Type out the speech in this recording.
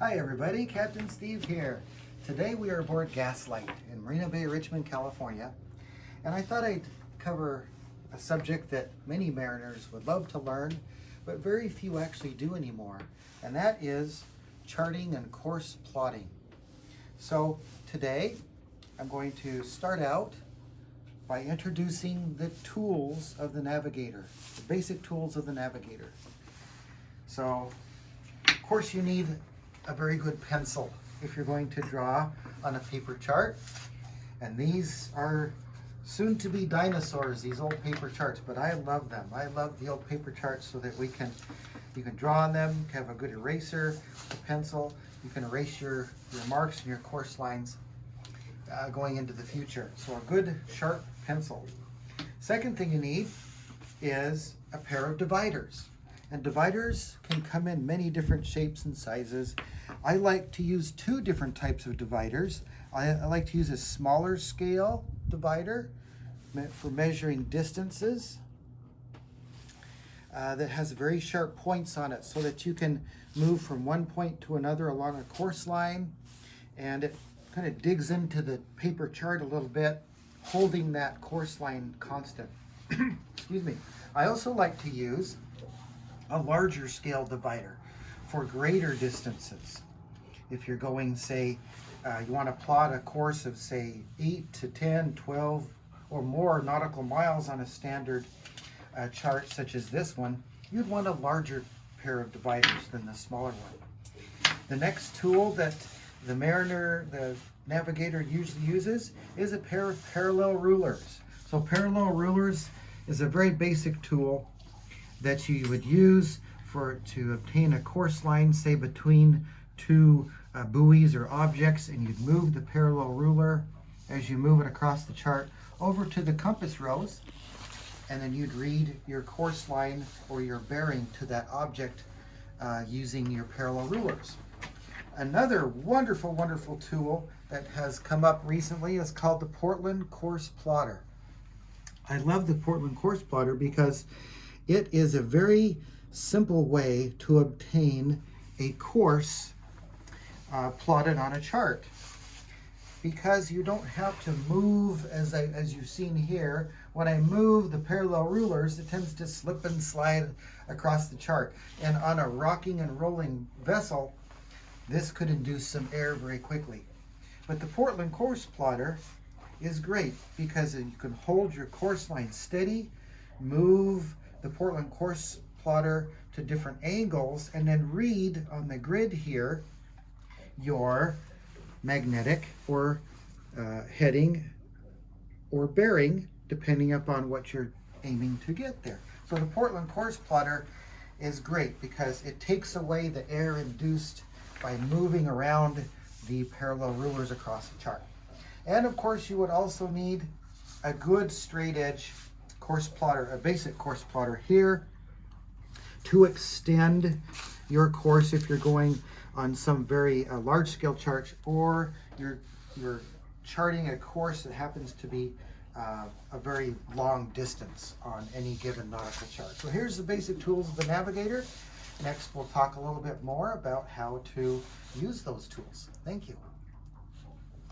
Hi everybody, Captain Steve here. Today we are aboard Gaslight in Marina Bay, Richmond, California. And I thought I'd cover a subject that many mariners would love to learn, but very few actually do anymore. And that is charting and course plotting. So today I'm going to start out by introducing the tools of the navigator, the basic tools of the navigator. So, of course, you need a very good pencil if you're going to draw on a paper chart. And these are soon to be dinosaurs, these old paper charts, but I love them. I love the old paper charts so that you can draw on them, you can have a good eraser, a pencil, you can erase your marks and your course lines going into the future. So a good sharp pencil. Second thing you need is a pair of dividers. And dividers can come in many different shapes and sizes. I like to use two different types of dividers. I like to use a smaller scale divider for measuring distances that has very sharp points on it so that you can move from one point to another along a course line, and it kind of digs into the paper chart a little bit, holding that course line constant. Excuse me. I also like to use a larger scale divider for greater distances. If you're going, say, you want to plot a course of, say, 8 to 10, 12 or more nautical miles on a standard chart such as this one, you'd want a larger pair of dividers than the smaller one. The next tool that the navigator usually uses is a pair of parallel rulers. So parallel rulers is a very basic tool that you would use to obtain a course line, say between two buoys or objects, and you'd move the parallel ruler as you move it across the chart over to the compass rose, and then you'd read your course line or your bearing to that object using your parallel rulers. Another wonderful, wonderful tool that has come up recently is called the Portland Course Plotter. I love the Portland Course Plotter because it is a very simple way to obtain a course plotted on a chart, because you don't have to move as you've seen here. When I move the parallel rulers, it tends to slip and slide across the chart, and on a rocking and rolling vessel this could induce some error very quickly. But the Portland Course Plotter is great because you can hold your course line steady, move the Portland Course Plotter to different angles, and then read on the grid here your magnetic or heading or bearing, depending upon what you're aiming to get there. So the Portland Course Plotter is great because it takes away the error induced by moving around the parallel rulers across the chart. And of course you would also need a good straight edge course plotter, a basic course plotter here to extend your course if you're going on some very large scale chart, or you're charting a course that happens to be a very long distance on any given nautical chart. So here's the basic tools of the navigator. Next we'll talk a little bit more about how to use those tools. Thank you.